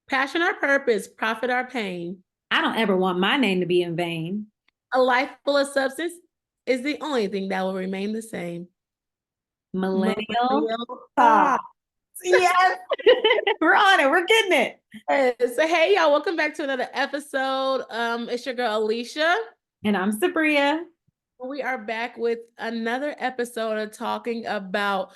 Passion our purpose, profit our pain. I don't ever want my name to be in vain. A life full of substance is the only thing that will remain the same. Millennial Millennial thoughts. thought. Yes. We're on it. We're getting it. So hey y'all, welcome back to another episode. It's your girl Alicia. And I'm Sabriya. We are back with another episode of talking about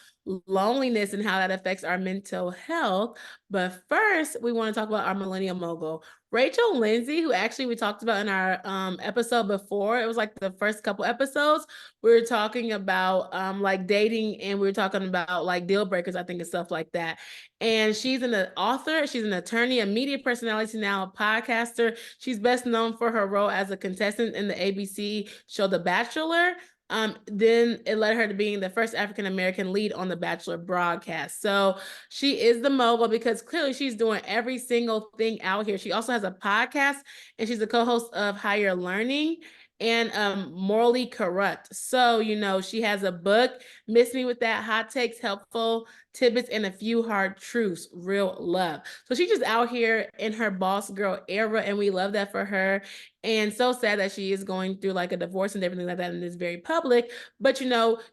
loneliness and how that affects our mental health. But first, we want to talk about our millennial mogul, Rachel Lindsay, who actually we talked about in our episode before. It was like the first couple episodes. We were talking about like dating, and we were talking about like deal breakers, I think, and stuff like that. And she's an author, she's an attorney, a media personality, now a podcaster. She's best known for her role as a contestant in the ABC show The Bachelor. Then it led her to being the first African American lead on the Bachelor broadcast. So she is the mogul because clearly she's doing every single thing out here. She also has a podcast, and she's a co-host of Higher Learning and Morally Corrupt. So, she has a book, Miss Me With That, Hot Takes, Helpful Tidbits, and a Few Hard Truths, Real Love. So she's just out here in her boss girl era, and we love that for her. And so sad that she is going through like a divorce and everything like that, and it's very public. But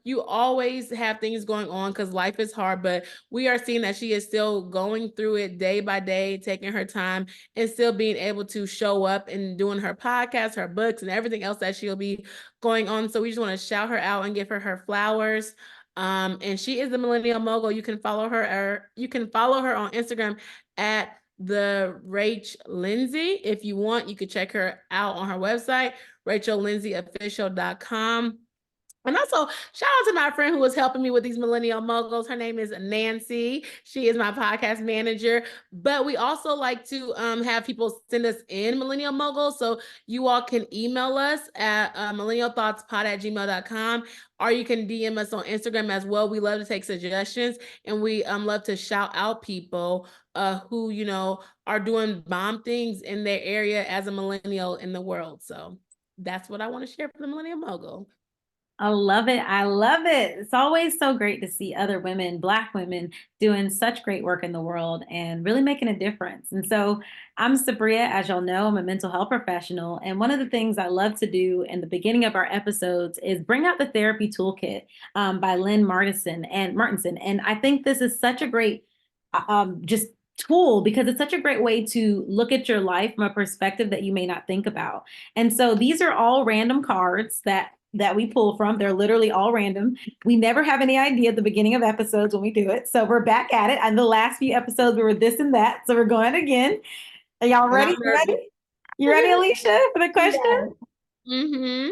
you always have things going on because life is hard. But we are seeing that she is still going through it day by day, taking her time, and still being able to show up and doing her podcast, her books, and everything else that she'll be going on. So we just want to shout her out and give her flowers. And she is the Millennial Mogul. You can follow her, or you can follow her on Instagram at the Rach Lindsay. If you want, you could check her out on her website, rachellindsayofficial.com. And also, shout out to my friend who was helping me with these millennial moguls. Her name is Nancy. She is my podcast manager. But we also like to have people send us in millennial moguls. So you all can email us at millennialthoughtspod@gmail.com, or you can DM us on Instagram as well. We love to take suggestions, and we love to shout out people who, are doing bomb things in their area as a millennial in the world. So that's what I want to share for the Millennial Mogul. I love it. I love it. It's always so great to see other women, Black women, doing such great work in the world and really making a difference. And so I'm Sabriya. As y'all know, I'm a mental health professional. And one of the things I love to do in the beginning of our episodes is bring out the therapy toolkit by Lynn Martinson. And I think this is such a great just tool because it's such a great way to look at your life from a perspective that you may not think about. And so these are all random cards that we pull from. They're literally all random. We never have any idea at the beginning of episodes when we do it. So we're back at it. And the last few episodes we were this and that. So we're going again. Are y'all ready? You ready? You ready, Alicia, for the question? Yes. Mm-hmm.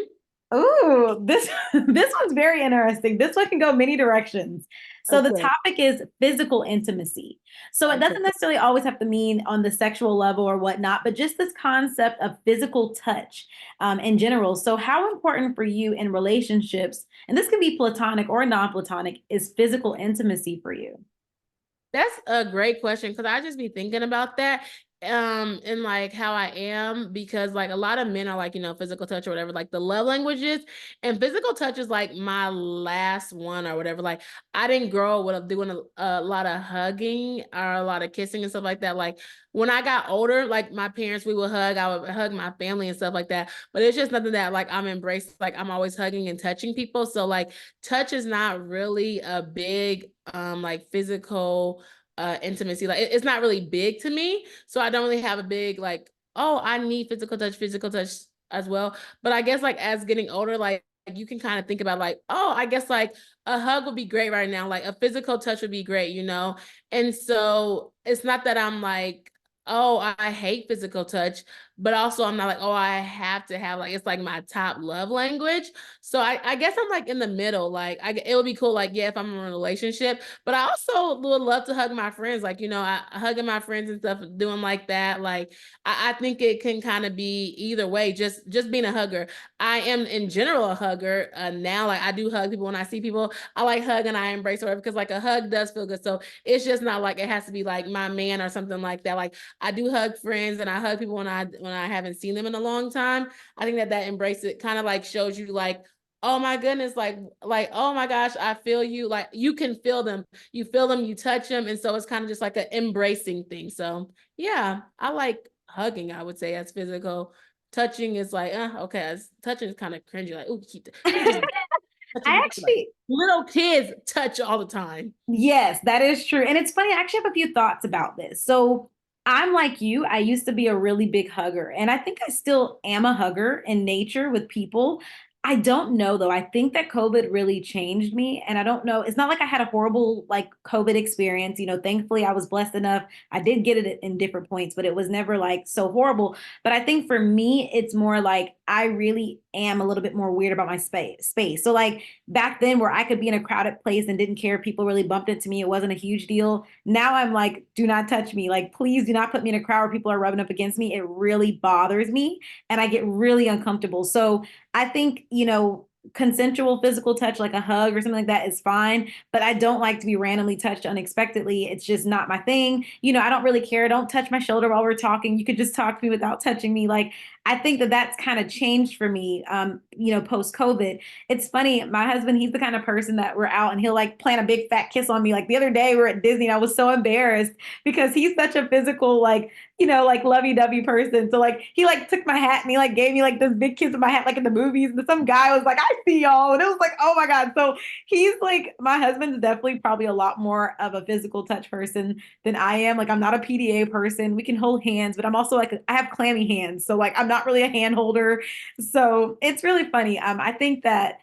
Ooh, this this one's very interesting. This one can go many directions. So the topic is physical intimacy. So it doesn't necessarily always have to mean on the sexual level or whatnot, but just this concept of physical touch in general. So how important for you in relationships, and this can be platonic or non-platonic, is physical intimacy for you? That's a great question because I just be thinking about that and like how I am, because like a lot of men are like, physical touch or whatever, like the love languages, and physical touch is like my last one or whatever. Like I didn't grow up with doing a lot of hugging or a lot of kissing and stuff like that. Like when I got older, like my parents, we would hug, I would hug my family and stuff like that. But it's just nothing that like I'm embraced. Like I'm always hugging and touching people. So like touch is not really a big like physical intimacy. Like it's not really big to me. So I don't really have a big like, oh, I need physical touch as well. But I guess like as getting older, like you can kind of think about like, oh, I guess like a hug would be great right now. Like a physical touch would be great. And so it's not that I'm like, oh, I hate physical touch, but also I'm not like, oh, I have to have like, it's like my top love language. So I guess I'm like in the middle. Like it would be cool, like, yeah, if I'm in a relationship, but I also would love to hug my friends. Like, I hugging my friends and stuff, doing like that. Like, I think it can kind of be either way, just being a hugger. I am in general a hugger now. Like I do hug people when I see people. I like hug and I embrace her because like a hug does feel good. So it's just not like it has to be like my man or something like that. Like I do hug friends and I hug people when I haven't seen them in a long time. I think that embrace it kind of like shows you like Oh my goodness, like oh my gosh, I feel you. Like you can feel them. You feel them, you touch them, and so it's kind of just like an embracing thing. So yeah, I like hugging, I would say, as physical. Touching is like, okay, as touching is kind of cringy, like, oh, he just touching I me. Like actually, little kids touch all the time. yes, that is true. And it's funny, I actually have a few thoughts about this. So I'm like you, I used to be a really big hugger, and I think I still am a hugger in nature with people. I don't know though. I think that COVID really changed me. And I don't know. It's not like I had a horrible like COVID experience. Thankfully I was blessed enough. I did get it in different points, but it was never like so horrible. But I think for me, it's more like I really am a little bit more weird about my space. So like back then where I could be in a crowded place and didn't care if people really bumped into me, it wasn't a huge deal. Now I'm like, do not touch me. Like, please do not put me in a crowd where people are rubbing up against me. It really bothers me and I get really uncomfortable. So I think, consensual physical touch, like a hug or something like that, is fine. But I don't like to be randomly touched unexpectedly. It's just not my thing. I don't really care. Don't touch my shoulder while we're talking. You could just talk to me without touching me. Like, I think that that's kind of changed for me, post COVID. It's funny. My husband, he's the kind of person that we're out and he'll like plant a big fat kiss on me. Like the other day, we're at Disney and I was so embarrassed because he's such a physical, like, like lovey-dovey person. So like he like took my hat and he like gave me like this big kiss of my hat, like in the movies. And some guy was like, I see y'all. And it was like, oh my God. So he's like, my husband's definitely probably a lot more of a physical touch person than I am. Like I'm not a PDA person. We can hold hands, but I'm also like I have clammy hands. So like I'm not really a hand holder. So it's really funny. I think that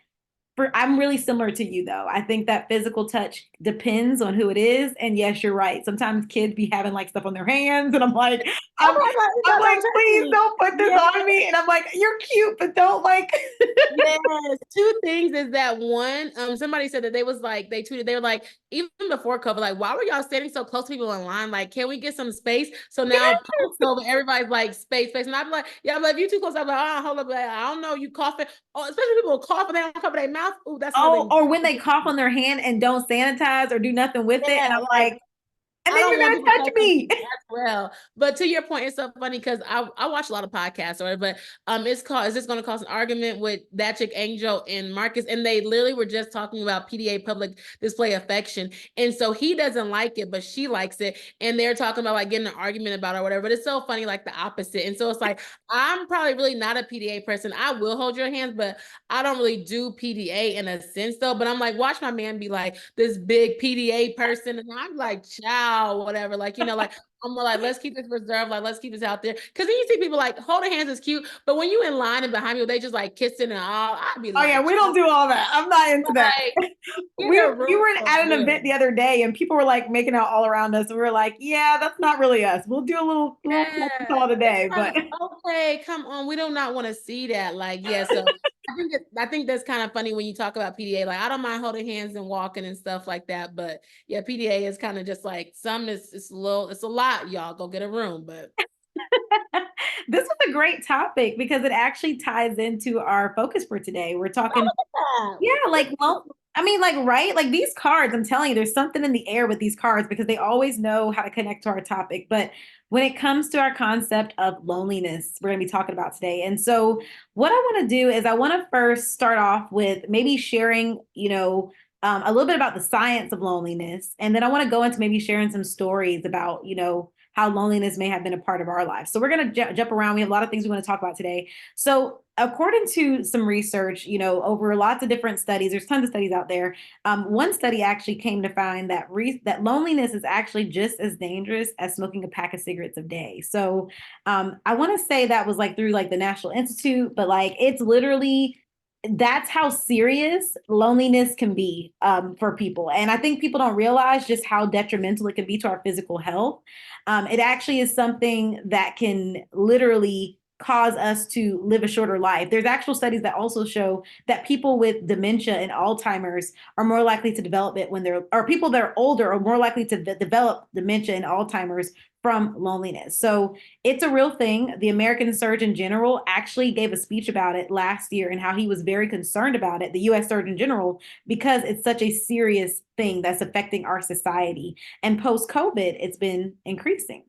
I'm really similar to you though. I think that physical touch depends on who it is. And yes, you're right. Sometimes kids be having like stuff on their hands, and I'm like, Oh I'm, my God, I'm don't like, touch please me. don't put this Yeah. on me. And I'm like, you're cute, but don't like. Yes, two things is that one, somebody said that they was like they tweeted, they were like, even before COVID, like, why were y'all standing so close to people in line? Like, can we get some space? So now post COVID, everybody's like space. And I'm like, yeah, I'm like, if you too close, I'm like, oh, hold up, like, I don't know, you coughing. Oh, especially people cough and they don't cover their mouth. Oh, that's Oh, another. or when they cough on their hand and don't sanitize or do nothing with it. Yeah, And I'm like like, and I then don't you're want going people to touch touching me. me as well. But to your point, it's so funny because I watch a lot of podcasts or but it's called Is This Gonna Cause an Argument with That Chick Angel and Marcus? And they literally were just talking about PDA, public display affection. And so he doesn't like it, but she likes it. And they're talking about like getting an argument about it or whatever. But it's so funny, like the opposite. And so it's like I'm probably really not a PDA person. I will hold your hands, but I don't really do PDA in a sense though. But I'm like, watch my man be like this big PDA person. And I'm like, ciao, whatever. Like, like I'm more like, let's keep this reserved, like let's keep this out there. Cause then you see people like holding hands is cute, but when you in line and behind you, they just like kissing and all, I'd be Oh yeah, like, we don't do all that. I'm not into that. like, get We a we room were for at an event real. the other day and people were like making out all around us and we were like, yeah, that's not really us. We'll do a little Yeah. call It's today, like, but okay, come on. We do not want to see that. Like, yeah. So I think that's kind of funny when you talk about PDA. Like, I don't mind holding hands and walking and stuff like that. But yeah, PDA is kind of just like some is it's a little, it's a lot, y'all. Go get a room. But this was a great topic because it actually ties into our focus for today. We're oh, talking, look at that. yeah, like, well, I mean, like, right? Like these cards, I'm telling you, there's something in the air with these cards because they always know how to connect to our topic. But when it comes to our concept of loneliness, we're going to be talking about today. And so, what I want to do is I want to first start off with maybe sharing, a little bit about the science of loneliness. And then I want to go into maybe sharing some stories about, how loneliness may have been a part of our lives. So we're going to jump around. We have a lot of things we want to talk about today. So according to some research, over lots of different studies, there's tons of studies out there. One study actually came to find that that loneliness is actually just as dangerous as smoking a pack of cigarettes a day. So I want to say that was like through like the National Institute, but like it's literally that's how serious loneliness can be for people. And I think people don't realize just how detrimental it can be to our physical health. It actually is something that can literally cause us to live a shorter life. There's actual studies that also show that people with dementia and Alzheimer's are more likely to develop it when or people that are older are more likely to develop dementia and Alzheimer's from loneliness. So it's a real thing. The American Surgeon General actually gave a speech about it last year and how he was very concerned about it, the US Surgeon General, because it's such a serious thing that's affecting our society. And post COVID, it's been increasing.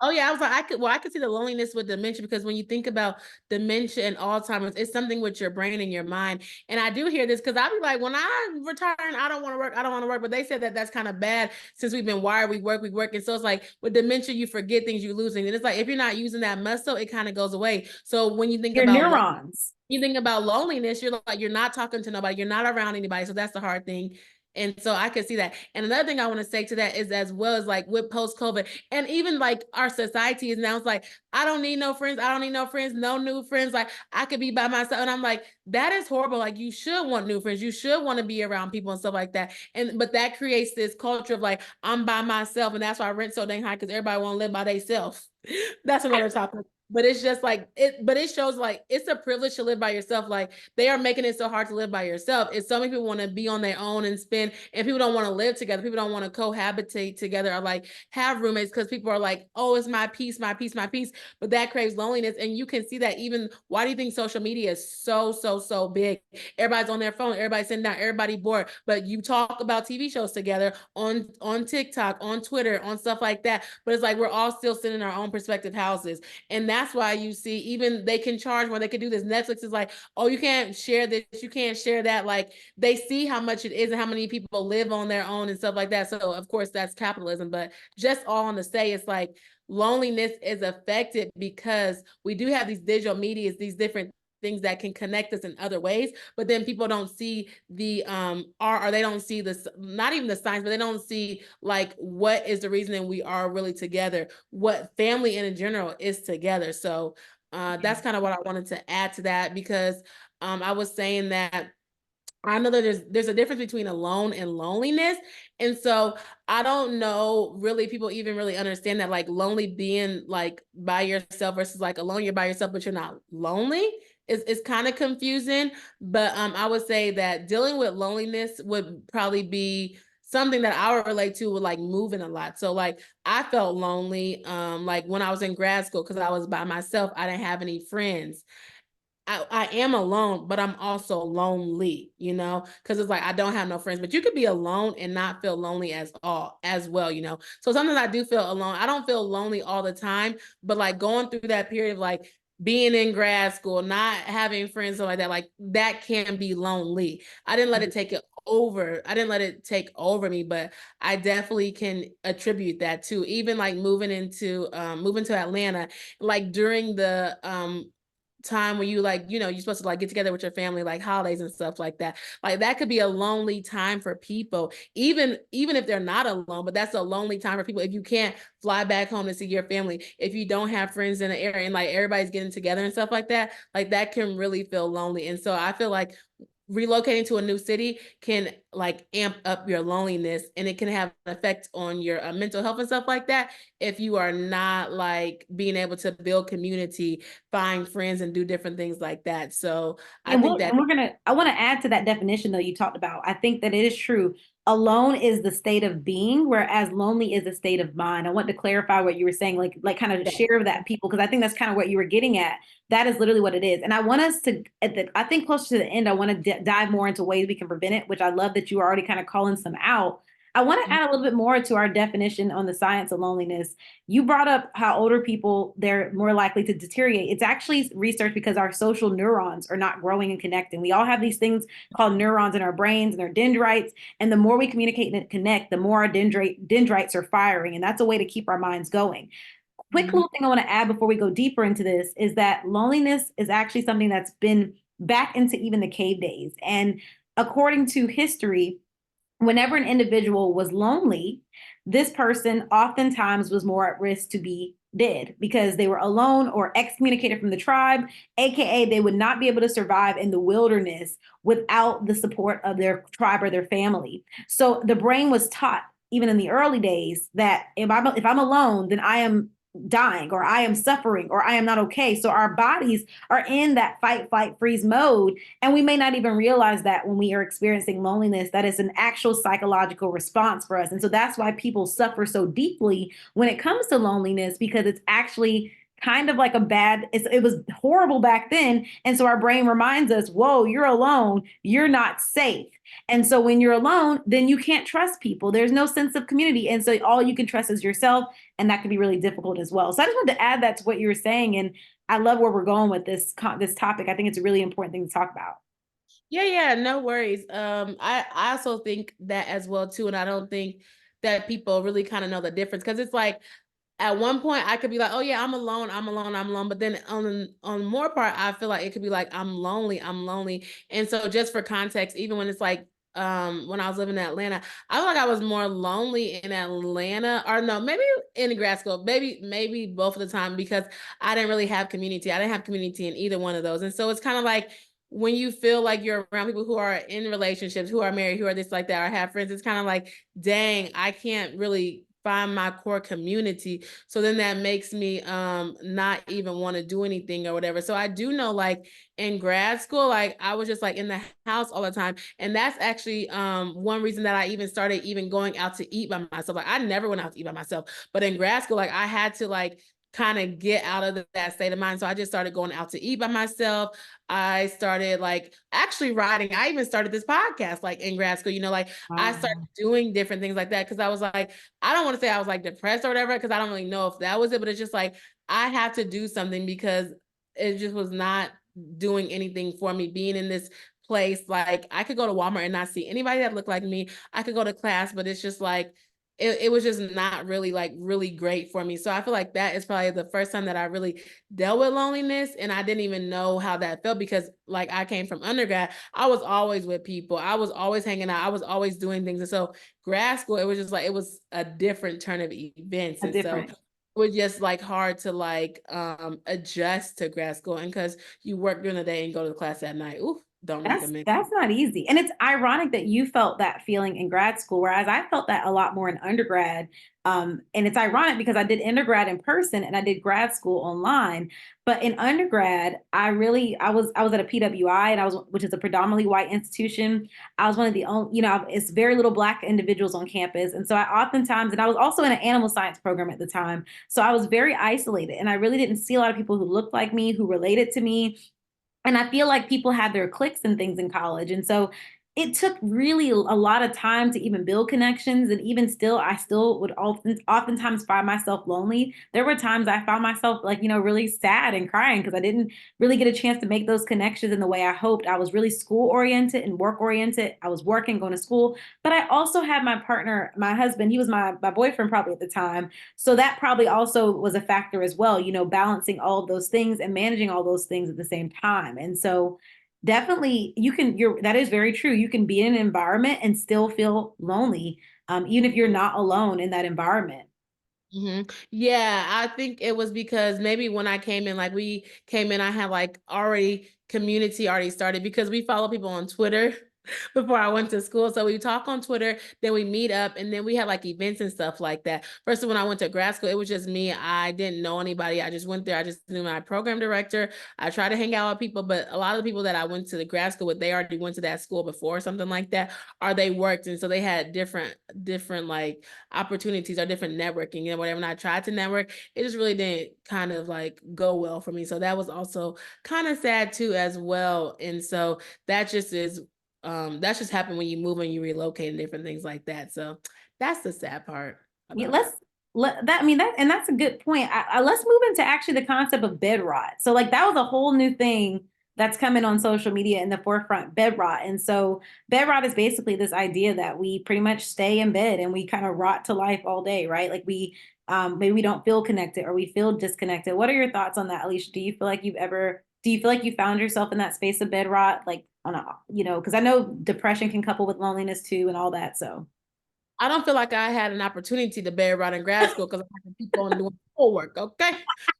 Oh yeah, I was like, I could see the loneliness with dementia because when you think about dementia and Alzheimer's, it's something with your brain and your mind. And I do hear this because I'll be like, when I'm retiring, I don't want to work, I don't want to work. But they said that that's kind of bad since we've been wired, we work. And so it's like with dementia, you forget things, you lose things. And it's like if you're not using that muscle, it kind of goes away. So when you think Your about neurons. you think about loneliness, you're like, you're not talking to nobody, you're not around anybody. So that's the hard thing. And so I could see that. And another thing I want to say to that is as well as like with post COVID and even like our society is now it's like, I don't need no friends. I don't need no friends, no new friends. Like I could be by myself. And I'm like, that is horrible. Like you should want new friends. You should want to be around people and stuff like that. And but that creates this culture of like, I'm by myself. And that's why rent so dang high because everybody want to live by themselves. That's another topic. But it's just like but it shows like it's a privilege to live by yourself. Like they are making it so hard to live by yourself. It's so many people want to be on their own and spend, and people don't want to live together. People don't want to cohabitate together or like have roommates because people are like, oh, it's my peace, my peace, my peace. But that craves loneliness. And you can see that even why do you think social media is so big? Everybody's on their phone, everybody's sitting down, everybody bored. But you talk about TV shows together on TikTok, on Twitter, on stuff like that. But it's like we're all still sitting in our own prospective houses. And that's why you see even they can charge where they can do this. Netflix is like, oh, you can't share this, you can't share that. Like they see how much it is and how many people live on their own and stuff like that. So of course that's capitalism. But just all on to say it's like loneliness is affected because we do have these digital medias, these different things that can connect us in other ways, but then people don't see the or they don't see this, not even the signs, but they don't see like what is the reason we are really together, what family in general is together. So that's kind of what I wanted to add to that because I was saying that I know that there's a difference between alone and loneliness. And so I don't know really people even really understand that like lonely being like by yourself versus like alone, you're by yourself, but you're not lonely. It's kind of confusing. But I would say that dealing with loneliness would probably be something that I would relate to with like moving a lot. So like I felt lonely like when I was in grad school because I was by myself. I didn't have any friends. I am alone, but I'm also lonely, you know, because it's like I don't have no friends. But you could be alone and not feel lonely as well, you know. So sometimes I do feel alone. I don't feel lonely all the time, but like going through that period of like being in grad school, not having friends, or like that can be lonely. I didn't let it take it over. I didn't let it take over me, but I definitely can attribute that to even like moving to Atlanta, like during the time when you like, you know, you're supposed to like get together with your family, like holidays and stuff like that. Like that could be a lonely time for people, even if they're not alone, but that's a lonely time for people. If you can't fly back home to see your family, if you don't have friends in the area and like everybody's getting together and stuff like that can really feel lonely. And so I feel like relocating to a new city can like amp up your loneliness and it can have an effect on your mental health and stuff like that if you are not like being able to build community, find friends and do different things like that. So I And think that I want to add to that definition though you talked about. I think that it is true. Alone is the state of being, whereas lonely is a state of mind. I want to clarify what you were saying, like kind of share that people, because I think that's kind of what you were getting at. That is literally what it is. And I want us to, I think closer to the end, I want to dive more into ways we can prevent it, which I love that you are already kind of calling some out. I want to add a little bit more to our definition on the science of loneliness. You brought up how older people, they're more likely to deteriorate. It's actually research because our social neurons are not growing and connecting. We all have these things called neurons in our brains and our dendrites. And the more we communicate and connect, the more our dendrites are firing. And that's a way to keep our minds going. Quick little thing I want to add before we go deeper into this is that loneliness is actually something that's been back into even the cave days. And according to history, whenever an individual was lonely, this person oftentimes was more at risk to be dead because they were alone or excommunicated from the tribe, aka they would not be able to survive in the wilderness without the support of their tribe or their family. So the brain was taught even in the early days that if I'm alone, then I am dying or I am suffering or I am not okay. So our bodies are in that fight, flight, freeze mode. And we may not even realize that when we are experiencing loneliness, that is an actual psychological response for us. And so that's why people suffer so deeply when it comes to loneliness, because it's actually kind of like it was horrible back then. And so our brain reminds us, whoa, you're alone, you're not safe. And so when you're alone, then you can't trust people. There's no sense of community. And so all you can trust is yourself. And that can be really difficult as well. So I just wanted to add that to what you were saying. And I love where we're going with this topic. I think it's a really important thing to talk about. Yeah, no worries. I also think that as well too, and I don't think that people really kind of know the difference because it's like at one point I could be like, oh yeah, I'm alone, I'm alone, I'm alone. But then on more part, I feel like it could be like I'm lonely, I'm lonely. And so just for context, even when it's like when I was living in Atlanta, I feel like I was more lonely in Atlanta, or no, maybe in grad school, maybe both of the time because I didn't really have community. I didn't have community in either one of those. And so it's kind of like when you feel like you're around people who are in relationships, who are married, who are this like that, or have friends, it's kind of like, dang, I can't really find my core community. So then that makes me not even want to do anything or whatever. So I do know like in grad school, like I was just like in the house all the time. And that's actually one reason that I even started even going out to eat by myself. Like I never went out to eat by myself, but in grad school, like I had to like kind of get out of that state of mind. So I just started going out to eat by myself. I started like actually writing. I even started this podcast like in grad school, like I started Wow. doing different things like that because I was like, I don't want to say I was like depressed or whatever because I don't really know if that was it, but it's just like I have to do something because it just was not doing anything for me being in this place. Like I could go to Walmart and not see anybody that looked like me. I could go to class, but it's just like it was just not really like really great for me. So I feel like that is probably the first time that I really dealt with loneliness, and I didn't even know how that felt because like I came from undergrad, I was always with people, I was always hanging out, I was always doing things. And so grad school, it was just like it was a different turn of events. A And so different. it was just like hard to like adjust to grad school, and because you work during the day and go to the class at night. Ooh, don't recommend. That's not easy. And it's ironic that you felt that feeling in grad school, whereas I felt that a lot more in undergrad. And it's ironic because I did undergrad in person and I did grad school online. But in undergrad, I was at a PWI and which is a predominantly white institution. I was one of the only, it's very little black individuals on campus. And so and I was also in an animal science program at the time. So I was very isolated and I really didn't see a lot of people who looked like me, who related to me, and I feel like people had their cliques and things in college. And so it took really a lot of time to even build connections. And even still, I still would oftentimes find myself lonely. There were times I found myself like, really sad and crying because I didn't really get a chance to make those connections in the way I hoped. I was really school oriented and work oriented. I was working, going to school, but I also had my partner, my husband, he was my boyfriend probably at the time. So that probably also was a factor as well, balancing all of those things and managing all those things at the same time. And so definitely that is very true. You can be in an environment and still feel lonely, even if you're not alone in that environment. Yeah, I think it was because maybe when I came in, like we came in, I had like already community already started because we follow people on Twitter before I went to school. So we talk on Twitter, then we meet up, and then we have like events and stuff like that. First, when I went to grad school, it was just me. I didn't know anybody. I just went there. I just knew my program director. I tried to hang out with people, but a lot of the people that I went to the grad school with, they already went to that school before or something like that, or they worked. And so they had different like opportunities or different networking and whatever. And I tried to network, it just really didn't kind of like go well for me. So that was also kind of sad too as well. And so that just is that's just happened when you move and you relocate and different things like that. So that's the sad part Yeah, about it. that's a good point. Let's move into actually the concept of bed rot. So like that was a whole new thing that's coming on social media in the forefront, bed rot. And so bed rot is basically this idea that we pretty much stay in bed and we kind of rot to life all day, right? Like maybe we don't feel connected or we feel disconnected. What are your thoughts on that, Alicia? Do you feel like you found yourself in that space of bed rot, like because I know depression can couple with loneliness too and all that. So I don't feel like I had an opportunity to bear out in grad school because I had to keep on doing schoolwork. Okay.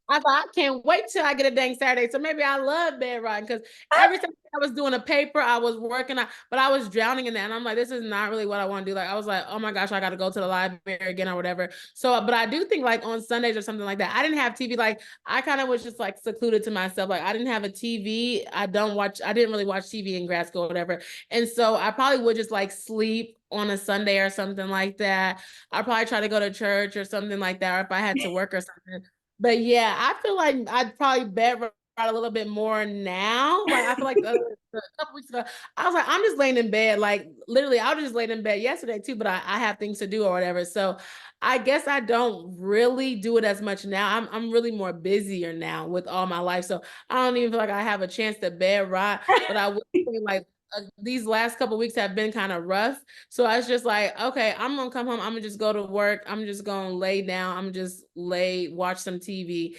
I thought I can't wait till I get a dang Saturday. So maybe I love bed riding because every time I was doing a paper, I was working out, but I was drowning in that. And I'm like, this is not really what I want to do. Like, I was like, oh my gosh, I got to go to the library again or whatever. So, but I do think like on Sundays or something like that, I didn't have TV. Like, I kind of was just like secluded to myself. Like, I didn't have a TV. I didn't really watch TV in grad school or whatever. And so I probably would just like sleep on a Sunday or something like that. I'd probably try to go to church or something like that. Or if I had to work or something, But yeah, I feel like I'd probably bet a little bit more now. Like I feel like a couple weeks ago, I was like, I'm just laying in bed. Like literally, I was just laying in bed yesterday too, but I have things to do or whatever. So I guess I don't really do it as much now. I'm really more busier now with all my life. So I don't even feel like I have a chance to bed rot. But I would say like these last couple weeks have been kind of rough. So I was just like, okay, I'm gonna come home. I'm gonna just go to work. I'm just gonna lay down. I'm just lay, watch some TV.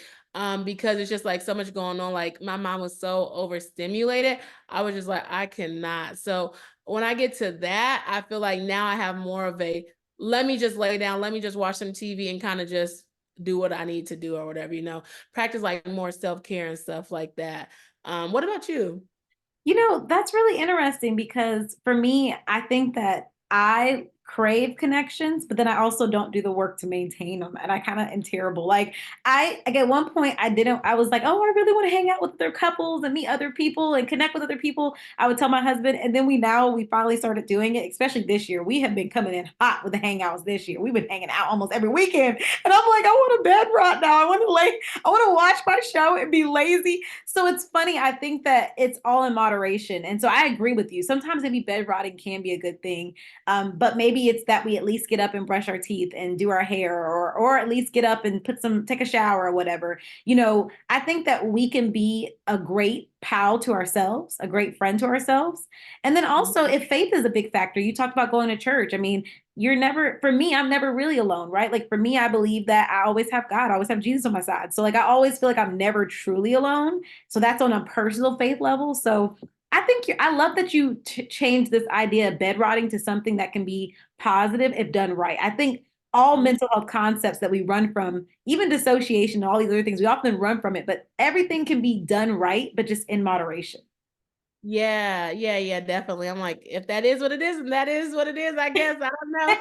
Because it's just like so much going on. Like my mom was so overstimulated. I was just like, I cannot. So when I get to that, I feel like now I have more of a let me just lay down, let me just watch some TV and kind of just do what I need to do or whatever, practice like more self-care and stuff like that. What about you? That's really interesting because for me, I think that I crave connections, but then I also don't do the work to maintain them. And I kind of am terrible. Like at one point I was like, oh, I really want to hang out with other couples and meet other people and connect with other people. I would tell my husband, and then we finally started doing it, especially this year. We have been coming in hot with the hangouts this year. We've been hanging out almost every weekend. And I'm like, I want a bed right now. I want to watch my show and be lazy. So it's funny. I think that it's all in moderation. And so I agree with you. Sometimes maybe bed rotting can be a good thing. But maybe it's that we at least get up and brush our teeth and do our hair or at least get up and take a shower or whatever. I think that we can be a great pal to ourselves, a great friend to ourselves. And then also if faith is a big factor, you talked about going to church. I mean, for me, I'm never really alone, right? Like for me, I believe that I always have God, I always have Jesus on my side. So like I always feel like I'm never truly alone. So that's on a personal faith level. So I love that you changed this idea of bed rotting to something that can be positive if done right. I think all Mhm. mental health concepts that we run from, even dissociation, all these other things, we often run from it, but everything can be done right, but just in moderation. Yeah, yeah, yeah, definitely. I'm like, if that is what it is, and that is what it is, I guess. I don't know.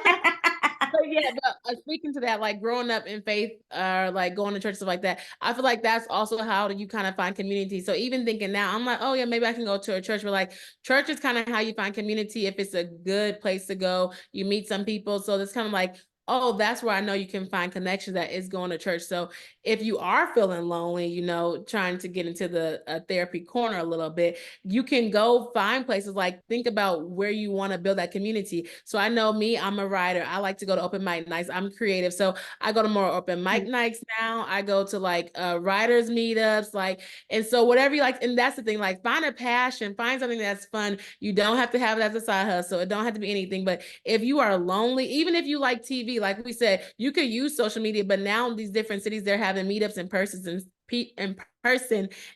But yeah, but speaking to that, like growing up in faith or like going to church, stuff like that, I feel like that's also how you kind of find community. So even thinking now, I'm like, oh yeah, maybe I can go to a church, but like church is kind of how you find community. If it's a good place to go, you meet some people. So it's kind of like, oh, that's where I know you can find connections that is going to church. So if you are feeling lonely, trying to get into the therapy corner a little bit, you can go find places like think about where you want to build that community. So I know me, I'm a writer. I like to go to open mic nights. I'm creative. So I go to more open mic nights now. I go to like writers meetups, like, and so whatever you like. And that's the thing, like find a passion, find something that's fun. You don't have to have it as a side hustle. It don't have to be anything. But if you are lonely, even if you like TV, like we said, you could use social media, but now in these different cities, they're having meetups in person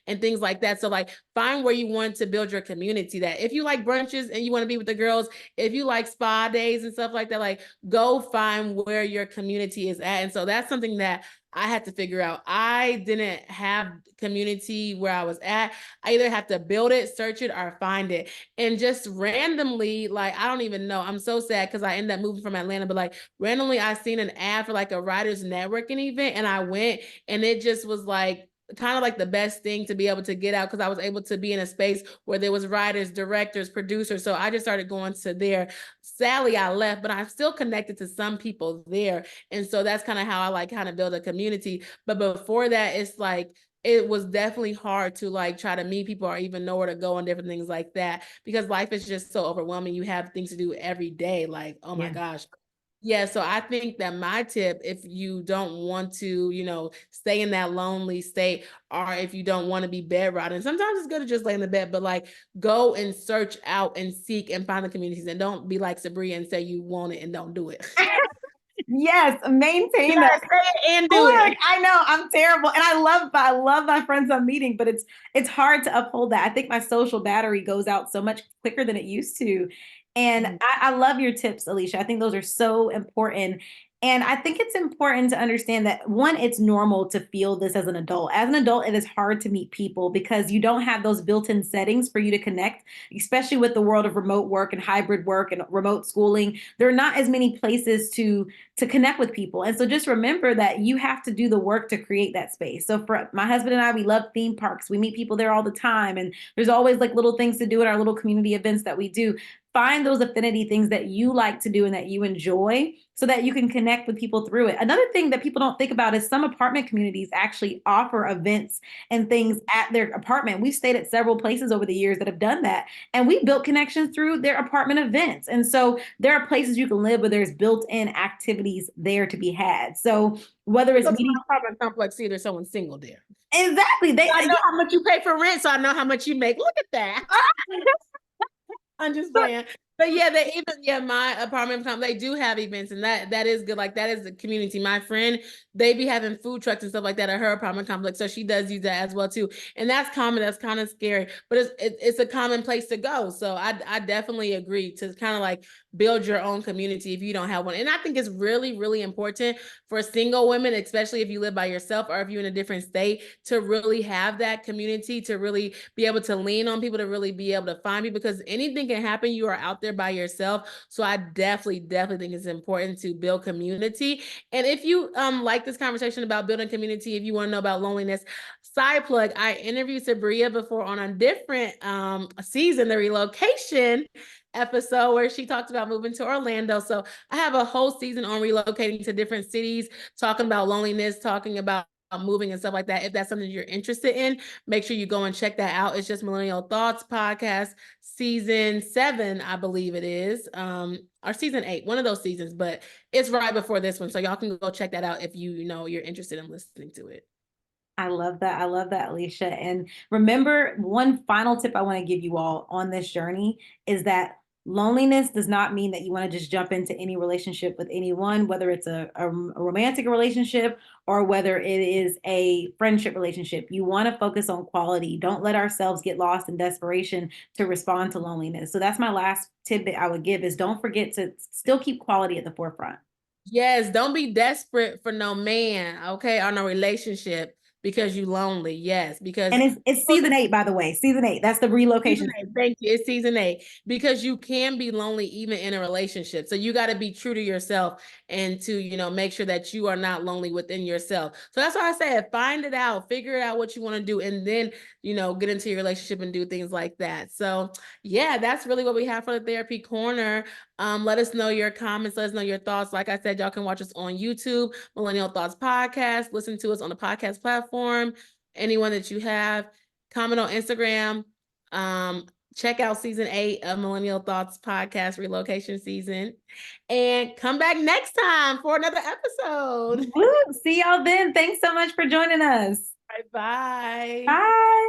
and things like that. So like find where you want to build your community. That if you like brunches and you want to be with the girls, if you like spa days and stuff like that, like go find where your community is at. And so that's something that I had to figure out. I didn't have community where I was at. I either have to build it, search it, or find it. And just randomly, like I don't even know. I'm so sad because I ended up moving from Atlanta, but like randomly I seen an ad for like a writers networking event and I went and it just was like kind of like the best thing to be able to get out because I was able to be in a space where there was writers, directors, producers. So I just started going to there. Sadly, I left, but I'm still connected to some people there. And so that's kind of how I like kind of build a community. But before that, it's like it was definitely hard to like try to meet people or even know where to go and different things like that because life is just so overwhelming. You have things to do every day. Like, oh my Yeah. gosh, yeah, so I think that my tip, if you don't want to, stay in that lonely state, or if you don't want to be bedridden, sometimes it's good to just lay in the bed, but like go and search out and seek and find the communities and don't be like Sabriya and say you want it and don't do it. Yes, You maintain that. gotta say it and do Look, it. I know I'm terrible, and I love my friends I'm meeting, but it's hard to uphold that. I think my social battery goes out so much quicker than it used to, and Mhm. I love your tips, Alieshia. I think those are so important. And I think it's important to understand that one, it's normal to feel this as an adult. As an adult, it is hard to meet people because you don't have those built-in settings for you to connect, especially with the world of remote work and hybrid work and remote schooling. There are not as many places to connect with people. And so just remember that you have to do the work to create that space. So for my husband and I, we love theme parks. We meet people there all the time. And there's always like little things to do at our little community events that we do. find those affinity things that you like to do and that you enjoy so that you can connect with people through it. Another thing that people don't think about is some apartment communities actually offer events and things at their apartment. We've stayed at several places over the years that have done that, and we built connections through their apartment events. And so there are places you can live where there's built-in activities there to be had. So whether it's Go to meeting, my apartment complex, see there's someone single there. exactly, they I know how much you pay for rent, so I know how much you make. Look at that. I'm just playing. But yeah, they even my apartment they do have events, and that is good. Like that is the community. My friend, they be having food trucks and stuff like that at her apartment complex, so she does use that as well too. And that's common. That's kind of scary, but it's a common place to go. So I definitely agree to kind of like build your own community if you don't have one. And I think it's really important for single women, especially if you live by yourself or if you're in a different state, to really have that community, to really be able to lean on people, to really be able to find people, because anything can happen. You are out there by yourself. So I definitely think it's important to build community. And if you like this conversation about building community, if you want to know about loneliness, side plug, I interviewed Sabriya before on a different season, the relocation episode, where she talked about moving to Orlando. So I have a whole season on relocating to different cities, talking about loneliness, talking about moving and stuff like that. If that's something you're interested in, make sure you go and check that out. It's just Millennial Thoughts Podcast, season 7, I believe it is, or season 8, one of those seasons, but it's right before this one. So y'all can go check that out if you're interested in listening to it. I love that. I love that, Alieshia. And remember, one final tip I want to give you all on this journey is that loneliness does not mean that you want to just jump into any relationship with anyone, whether it's a romantic relationship or whether it is a friendship relationship. You want to focus on quality. Don't let ourselves get lost in desperation to respond to loneliness. So that's my last tidbit I would give is don't forget to still keep quality at the forefront. Yes, don't be desperate for no man, okay, or no relationship because you lonely. Yes, because And it's season 8, by the way. Season 8. That's the season relocation. 8, thank you. It's season 8 because you can be lonely even in a relationship. So you got to be true to yourself and to, make sure that you are not lonely within yourself. So that's why I said find it out, figure out what you want to do, and then, get into your relationship and do things like that. So yeah, that's really what we have for the therapy corner. Let us know your comments, let us know your thoughts. Like I said, y'all can watch us on YouTube, Millennial Thoughts Podcast, listen to us on the podcast platform, anyone that you have, comment on Instagram. Check out season 8 of Millennial Thoughts Podcast relocation season, and come back next time for another episode. Woo! See y'all then. Thanks so much for joining us. Bye bye. Bye.